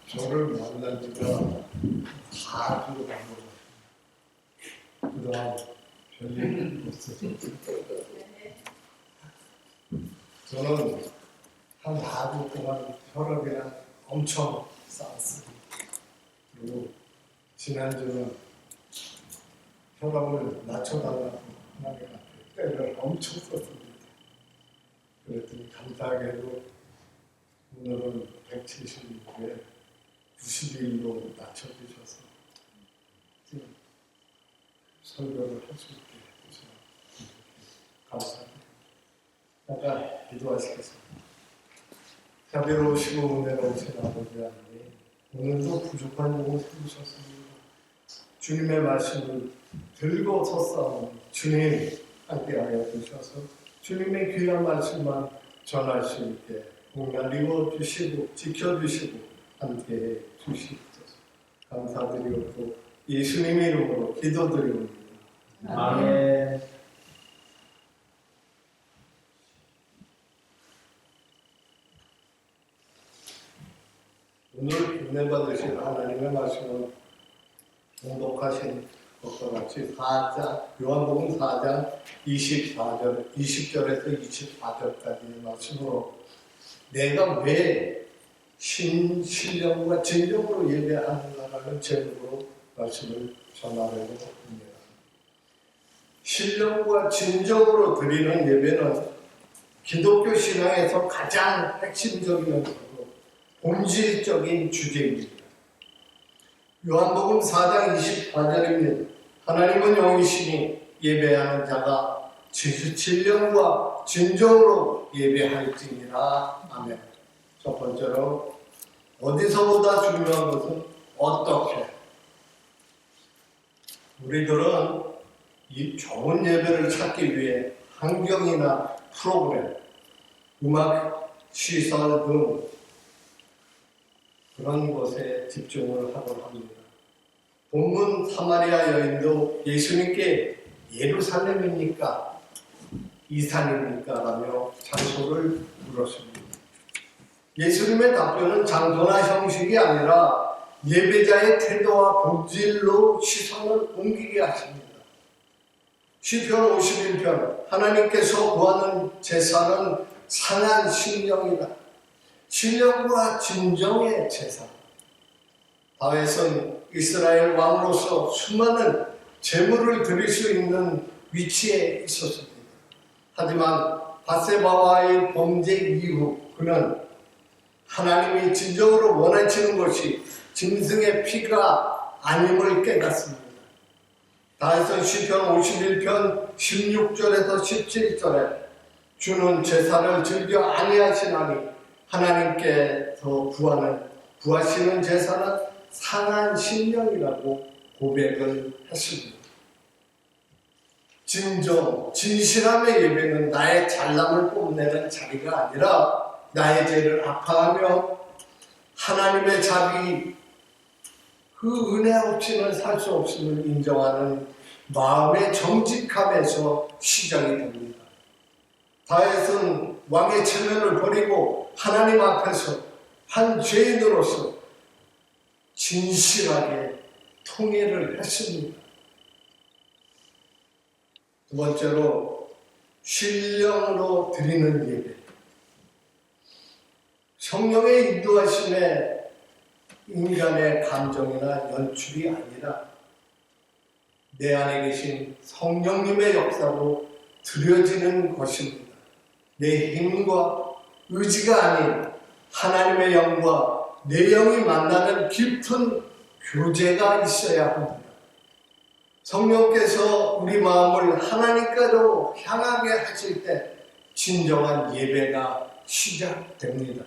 저를 만난 지가 4주가 넘어요. 그동안 별일 없었어요. 저는 한 4주 동안 혈압이랑 엄청 쌓았습니다. 그리고 지난주는 혈압을 낮춰달라고 하나님 앞에 때를 엄청 썼습니다. 그랬더니 감사하게도 오늘은 170에 91로 낮춰주셔서 지금 설교를 할 수 있게 해주셔서 감사합니다. 잠깐 기도하시겠습니다. 자비로우시고 은혜로우신 아버지 하나님, 오늘도 부족한 영혼 세우셨습니다. 주님의 말씀을 들고 섰사오니 주님 함께하여 주셔서 주님의 귀한 말씀만 전할 수 있게 공갈리워 주시고 지켜주시고 함께해 주시옵소서. 감사드리옵고 예수님의 이름으로 기도드리옵니다. 아멘. 오늘 은혜 받으실 하나님의 말씀은 공독하신 것과 같이 요한복음 4장 20절에서 24절까지의 말씀으로 내가 왜 신령과 진정으로 예배하는가라는 제목으로 말씀을 전하려고 합니다. 신령과 진정으로 드리는 예배는 기독교 신앙에서 가장 핵심적이면서도 본질적인 주제입니다. 요한복음 4장 24절입니다. 하나님은 영이시니 예배하는 자가 진령과 진정으로 예배할지니라. 아멘. 첫 번째로 어디서보다 중요한 것은 어떻게. 우리들은 이 좋은 예배를 찾기 위해 환경이나 프로그램, 음악, 시설 등 그런 것에 집중을 하곤 합니다. 본문 사마리아 여인도 예수님께 예루살렘입니까? 이산입니까? 라며 장소를 물었습니다. 예수님의 답변은 장소나 형식이 아니라 예배자의 태도와 본질로 시선을 옮기게 하십니다. 시편 51편 하나님께서 구하는 제사는 상한 신령이다. 신령과 진정의 제사. 다윗은 이스라엘 왕으로서 수많은 제물을 드릴 수 있는 위치에 있었습니다. 하지만 밧세바와의 범죄 이후 그는 하나님이 진정으로 원하시는 것이 짐승의 피가 아님을 깨닫습니다. 다윗은 시편 51편 16절에서 17절에 주는 제사를 즐겨 아니하시나니 하나님께서 구하시는 제사는 상한 신령이라고 고백을 했습니다. 진정, 진실함의 예배는 나의 잘남을 뽐내는 자리가 아니라 나의 죄를 아파하며 하나님의 자비, 그 은혜 없이는 살 수 없음을 인정하는 마음의 정직함에서 시작이 됩니다. 다윗은 왕의 체면을 버리고 하나님 앞에서 한 죄인으로서 진실하게 통회를 했습니다. 두 번째로 신령으로 드리는 예배. 성령의 인도하심에 인간의 감정이나 연출이 아니라 내 안에 계신 성령님의 역사로 드려지는 것입니다. 내 힘과 의지가 아닌 하나님의 영과 내 영이 만나는 깊은 교제가 있어야 합니다. 성령께서 우리 마음을 하나님께로 향하게 하실 때 진정한 예배가 시작됩니다.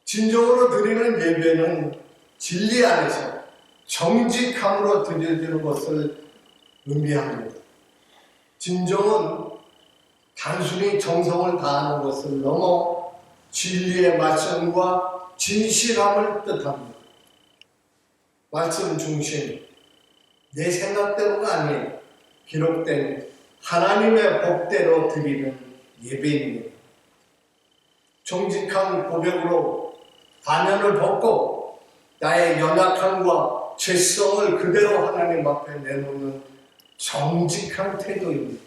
진정으로 드리는 예배는 진리 안에서 정직함으로 드려지는 것을 의미합니다. 진정은 단순히 정성을 다하는 것을 넘어 진리의 말씀과 진실함을 뜻합니다. 말씀 중심, 내 생각대로가 아닌 기록된 하나님의 법대로 드리는 예배입니다. 정직한 고백으로 가면을 벗고 나의 연약함과 죄성을 그대로 하나님 앞에 내놓는 정직한 태도입니다.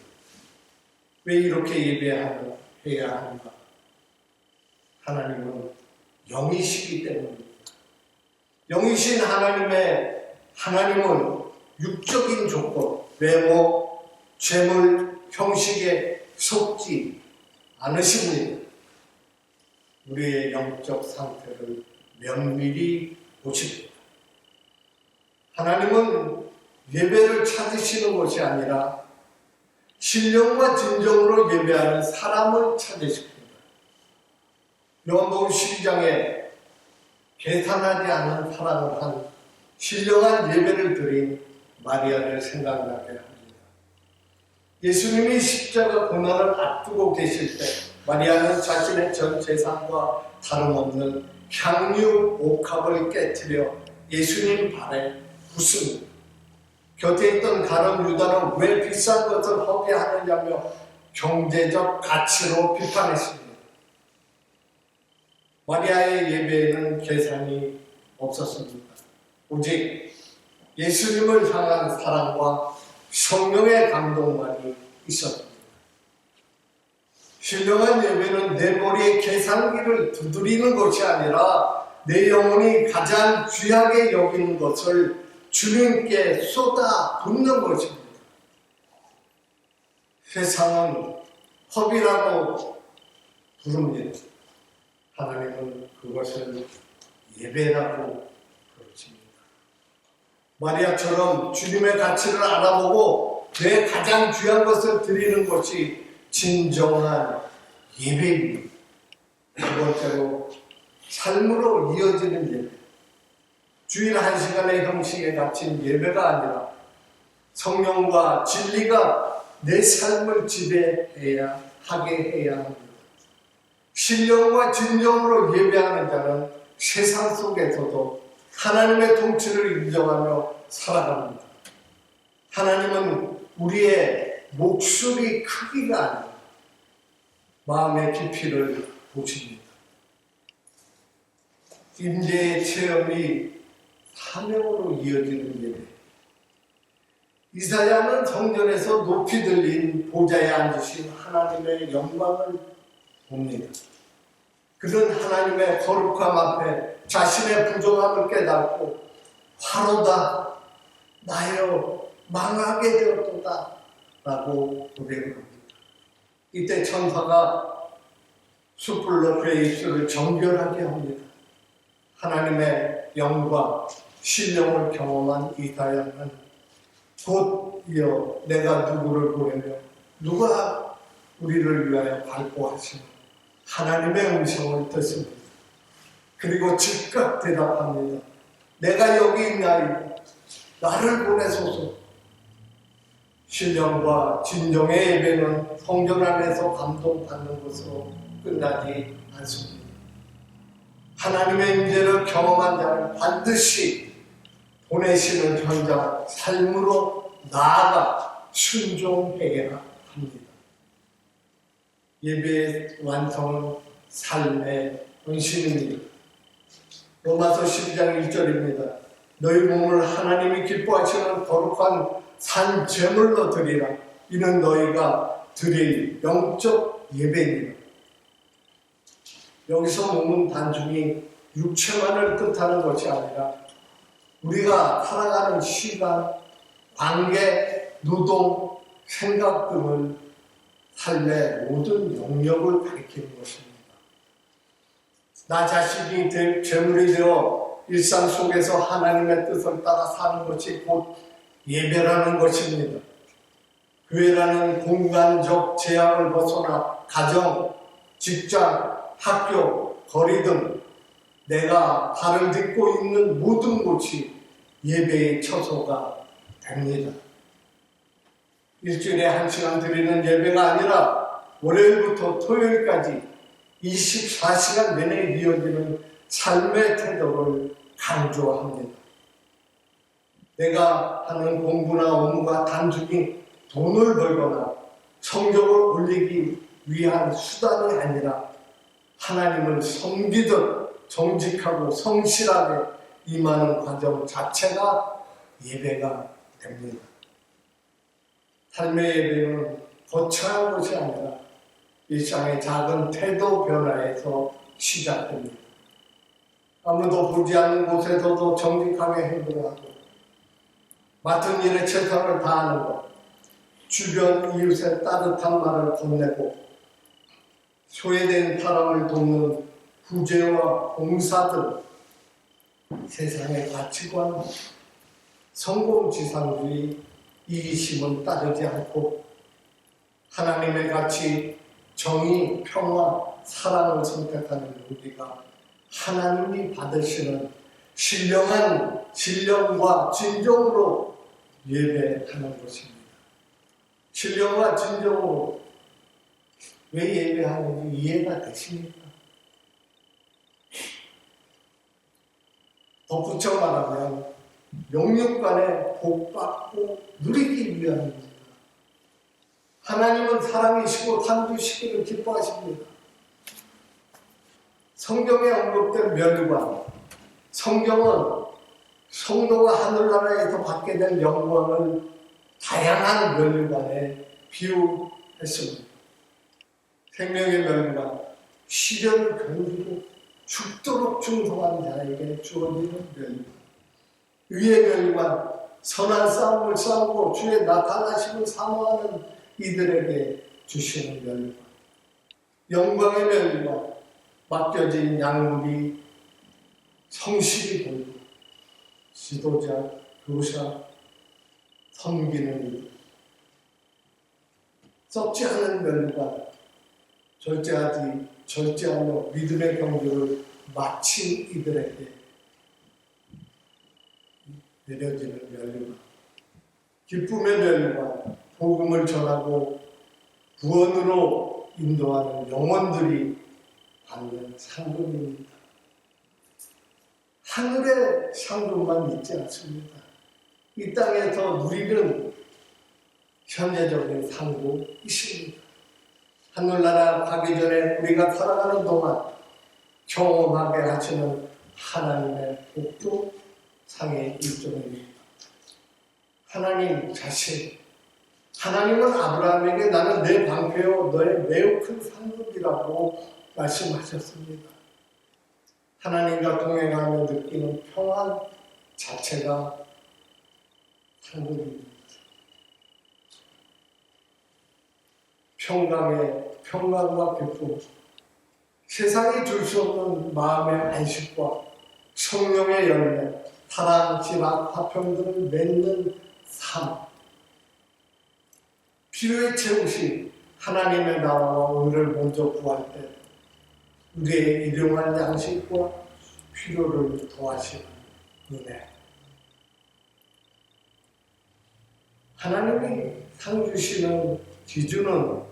왜 이렇게 예배해야 하는가? 하나님은 영이시기 때문입니다. 영이신 하나님은 육적인 조건, 외모, 재물, 형식에 속지 않으십니다. 우리의 영적 상태를 면밀히 보십니다. 하나님은 예배를 찾으시는 것이 아니라 신령과 진정으로 예배하는 사람을 찾으십니다. 요한복음 12장에 계산하지 않는 사랑을 한 신령한 예배를 드린 마리아를 생각나게 합니다. 예수님이 십자가 고난을 앞두고 계실 때 마리아는 자신의 전 재산과 다름없는 향유 옥합을 깨뜨려 예수님 발에 붓습니다. 곁에 있던 가룟 유다는 왜 비싼 것을 허게 하느냐며 경제적 가치로 비판했습니다. 마리아의 예배에는 계산이 없었습니다. 오직 예수님을 향한 사랑과 성령의 감동만이 있었습니다. 신령한 예배는 내 머리에 계산기를 두드리는 것이 아니라 내 영혼이 가장 귀하게 여기는 것을 주님께 쏟아 붓는 것입니다. 세상은 허비라고 부릅니다. 하나님은 그것을 예배라고 부르십니다. 마리아처럼 주님의 가치를 알아보고 내 가장 귀한 것을 드리는 것이 진정한 예배입니다. 두 번째로 삶으로 이어지는 예배. 주일 1시간의 형식에 갇힌 예배가 아니라 성령과 진리가 내 삶을 지배해야 합니다. 신령과 진정으로 예배하는 자는 세상 속에서도 하나님의 통치를 인정하며 살아갑니다. 하나님은 우리의 목소리 크기가 아니라 마음의 깊이를 보십니다. 임재의 체험이 사명으로 이어지는 예배. 이사야는 성전에서 높이 들린 보좌에 앉으신 하나님의 영광을 봅니다. 그는 하나님의 거룩함 앞에 자신의 부정함을 깨닫고 화로다 나여 망하게 되었도다 라고 고백을 합니다. 이때 천사가 숯불로 그의 입술을 정결하게 합니다. 하나님의 영과 신령을 경험한 이사야는 곧이어 내가 누구를 보내며 누가 우리를 위하여 발포하시며 하나님의 음성을 듣습니다. 그리고 즉각 대답합니다. 내가 여기 있나이다. 나를 보내소서. 신령과 진정의 예배는 성전 안에서 감동받는 것으로 끝나지 않습니다. 하나님의 임재를 경험한 자는 반드시 보내시는 현장 삶으로 나아가 순종해야 합니다. 예배의 완성은 삶의 헌신입니다. 로마서 12장 1절입니다. 너희 몸을 하나님이 기뻐하시는 거룩한 산 제물로 드리라. 이는 너희가 드릴 영적 예배입니다. 여기서 몸은 단순히 육체만을 뜻하는 것이 아니라 우리가 살아가는 시간, 관계, 노동, 생각 등을 삶의 모든 영역을 가리키는 것입니다. 나 자신이 제물이 되어 일상 속에서 하나님의 뜻을 따라 사는 것이 곧 예배라는 것입니다. 교회라는 공간적 제약을 벗어나 가정, 직장, 학교, 거리 등 내가 발을 딛고 있는 모든 곳이 예배의 처소가 됩니다. 일주일에 1시간 드리는 예배가 아니라 월요일부터 토요일까지 24시간 내내 이어지는 삶의 태도를 강조합니다. 내가 하는 공부나 업무가 단순히 돈을 벌거나 성적을 올리기 위한 수단이 아니라 하나님을 섬기듯 정직하고 성실하게 임하는 과정 자체가 예배가 됩니다. 삶의 예배는 거창한 것이 아니라 일상의 작은 태도 변화에서 시작됩니다. 아무도 보지 않는 곳에서도 정직하게 행동하고 맡은 일에 최선을 다하는 것, 주변 이웃의 따뜻한 말을 건네고 소외된 사람을 돕는 구제와 봉사 등 세상의 가치관, 성공지상주의, 이기심은 따르지 않고 하나님의 가치, 정의, 평화, 사랑을 선택하는 우리가 하나님이 받으시는 신령한 진령과 진정으로 예배하는 것입니다. 신령과 진정으로 왜 예배하는지 이해가 되십니까? 덧붙여 말하면 영육간에 복받고 누리기 위함입니다. 하나님은 사랑이시고 상주시기를 기뻐하십니다. 성경에 언급된 멸관, 성경은 성도가 하늘나라에서 받게 될 영광을 다양한 멸관에 비유했습니다. 생명의 멸관, 시련을 견디고 죽도록 충성한 자에게 주어지는 멸관, 의의 멸관, 선한 싸움을 싸우고 주의 나타나심을 사모하는 이들에게 주시는 멸관, 영광의 멸관, 맡겨진 양물이 성실히 보이고 지도자, 교사, 섬기는 이들, 썩지 않은 멸관, 절제하며 믿음의 경주를 마친 이들에게 내려지는 멸관, 기쁨의 멸관, 복음을 전하고 구원으로 인도하는 영혼들이 받는 상급입니다. 하늘의 상급만 있지 않습니다. 이 땅에서 누리는 현재적인 상급이십니다. 하늘나라 가기 전에 우리가 살아가는 동안 경험하게 하시는 하나님의 복도 상의 일종입니다. 하나님 자신, 하나님은 아브라함에게 나는 내 방패요 너의 매우 큰 상급이라고 말씀하셨습니다. 하나님과 동행하며 느끼는 평안 자체가 상급입니다. 평강과 기쁨, 세상이 줄 수 없는 마음의 안식과 성령의 열매, 사랑, 지락, 화평들을 맺는 삶, 필요에 채우신 하나님의 나라와 의를 먼저 구할 때 우리의 일용할 양식과 필요를 더하시는 은혜. 하나님이 상 주시는 기준은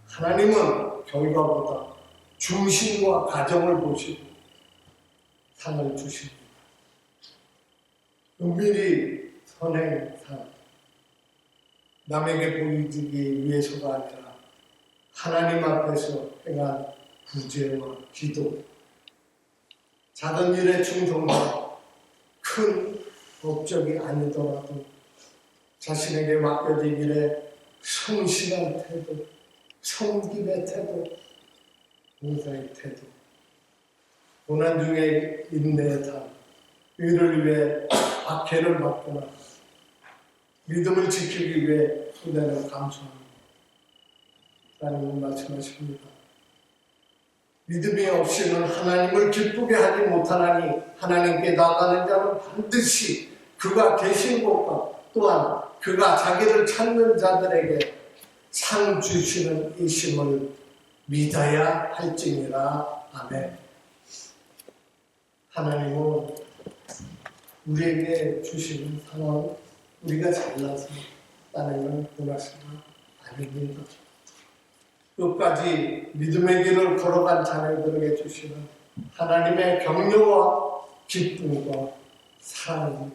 하나님은 결과보다 중심과 과정을 보시고 상을 주십니다. 은밀히 선행 상, 남에게 보이기 위해서가 아니라 하나님 앞에서 행한 구제와 기도, 작은 일에 충성과 큰 업적이 아니더라도 자신에게 맡겨진 일에 성실한 태도, 섬김의 태도, 봉사의 태도, 고난 중에 인내의 삶, 의를 위해 박해를 받거나 믿음을 지키기 위해 손해를 감수합니다. 하나님은 말씀하십니다. 믿음이 없이는 하나님을 기쁘게 하지 못하나니 하나님께 나가는 자는 반드시 그가 계신 곳과 또한 그가 자기를 찾는 자들에게 상 주시는 이심을 믿어야 할지니라. 아멘. 하나님은 우리에게 주시는 상황 우리가 잘나서 따내면 고맙습니다. 아닙니다. 끝까지 믿음의 길을 걸어간 자녀들에게 주시는 하나님의 격려와 기쁨과 사랑이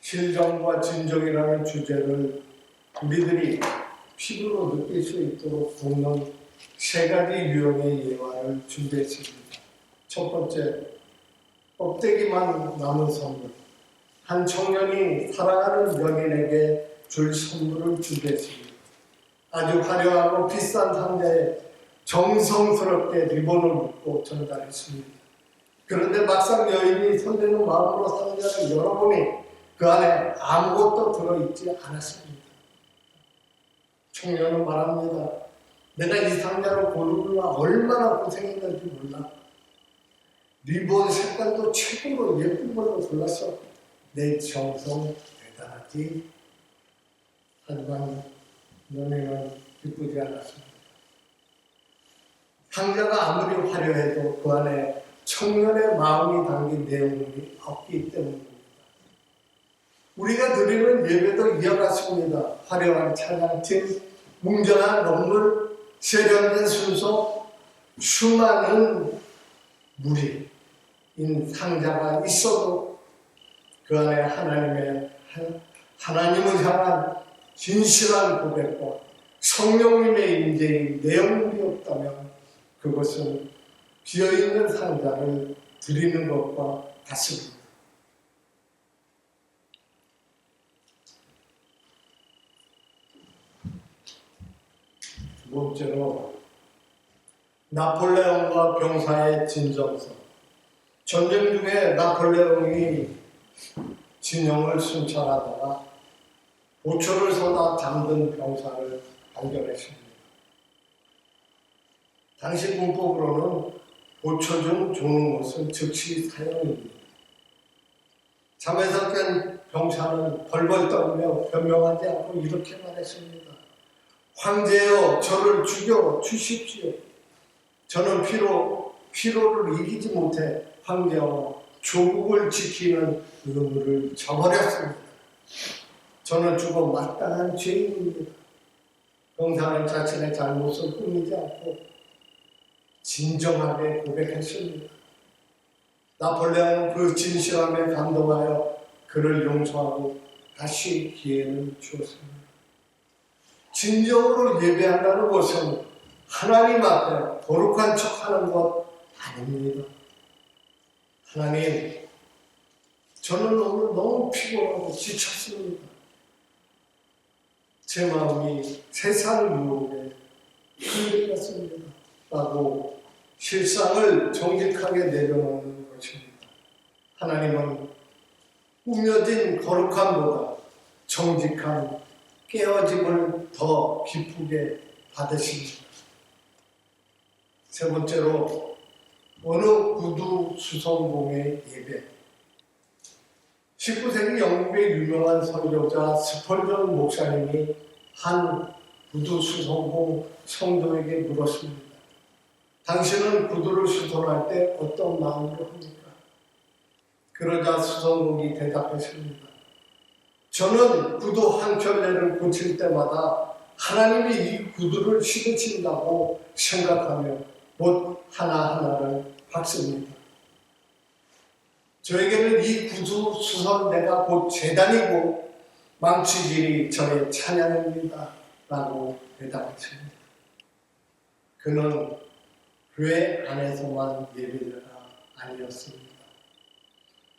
실정과 진정이라는 주제를 우리들이 피부로 느낄 수 있도록 돕는 세 가지 유형의 예화를 준비했습니다. 첫 번째, 껍데기만 남은 선물. 한 청년이 사랑하는 연인에게 줄 선물을 준비했습니다. 아주 화려하고 비싼 상자에 정성스럽게 리본을 묶고 전달했습니다. 그런데 막상 여인이 설레는 마음으로 상자를 열어보니 그 안에 아무것도 들어있지 않았습니다. 청년은 말합니다. 내가 이 상자를 고르느라 얼마나 고생했는지 몰라. 리본 색깔도 최고로 예쁜 걸로 골랐어. 내 정성 대단하지. 하지만 연애는 기쁘지 않았습니다. 상자가 아무리 화려해도 그 안에 청년의 마음이 담긴 내용이 없기 때문입니다. 우리가 드리는 예배도 이와 같습니다. 화려한 찬양팀, 웅장한 건물, 세련된 순서, 수많은 무리인 상자가 있어도 그 안에 하나님을 향한 진실한 고백과 성령님의 임재의 내용물이 없다면 그것은 비어있는 상자를 드리는 것과 같습니다. 두 번째로 나폴레옹과 병사의 진정서. 전쟁 중에 나폴레옹이 진영을 순찰하다가 보초를 서다 잠든 병사를 발견했습니다. 당시 문법으로는 보초 중 조는 것은 즉시 사형입니다. 잠에서 깬 병사는 벌벌 떨며 변명하지 않고 이렇게 말했습니다. 황제여, 저를 죽여 주십시오. 저는 피로를 이기지 못해 황제와 조국을 지키는 의무를 저버렸습니다. 저는 죽어 마땅한 죄인입니다. 병사는 자신의 잘못을 꾸미지 않고 진정하게 고백했습니다. 나폴레옹은 그 진실함에 감동하여 그를 용서하고 다시 기회를 주었습니다. 진정으로 예배한다는 것은 하나님 앞에 거룩한 척하는 것 아닙니다. 하나님, 저는 오늘 너무 피곤하고 지쳤습니다. 제 마음이 세상 유혹에 흔들렸습니다. 라고 실상을 정직하게 내려놓는 것입니다. 하나님은 꾸며진 거룩함보다 정직한 깨어짐을 더 기쁘게 받으십니다. 세 번째로 어느 구두 수성공의 예배. 19세기 영국의 유명한 선교자 스펄전 목사님이 한 구두 수성공 성도에게 물었습니다. 당신은 구두를 수선할 때 어떤 마음으로 합니까? 그러자 수성공이 대답했습니다. 저는 구두 한 켤레를 고칠 때마다 하나님이 이 구두를 신으신다고 생각하며 옷 하나하나를 박습니다. 저에게는 이 구두 수선대가 곧 제단이고 망치질이 저의 찬양입니다. 라고 대답했습니다. 그는 교회 안에서만 예배자가 아니었습니다.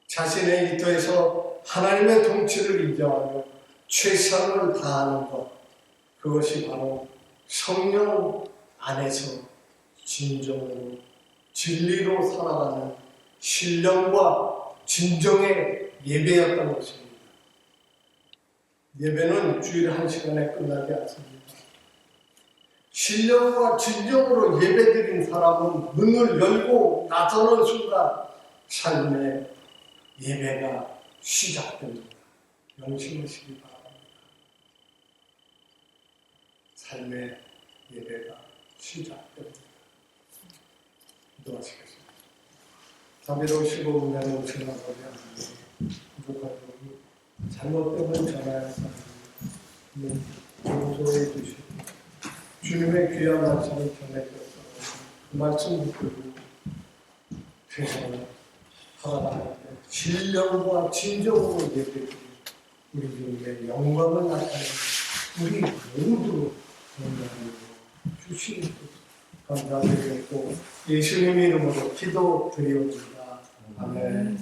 자신의 일터에서 하나님의 통치를 인정하며 최선을 다하는 것, 그것이 바로 성령 안에서 진정으로 진리로 살아가는 신령과 진정의 예배였던 것입니다. 예배는 주일 1시간에 끝나지 않습니다. 신령과 진정으로 예배드린 사람은 문을 열고 나서는 순간 삶의 예배가 시작됩니다. 명심하시기 바랍니다. 삶의 예배가 시작됩니다. 기도하시겠습니다. 자비로우시고 은혜로운 지나가지 않는 부족하고 잘못되면 전하여서 용서해 주시고 주님의 귀한 말씀을 전해주셔서 그 말씀 듣고 세상을 살아가는 데 신령과 진정으로 예배드리고 우리 주님의 영광을 나타내는 우리 모두 영광을 주시옵소서. 감사드리고 예수님 이름으로 기도드리옵니다. 아멘.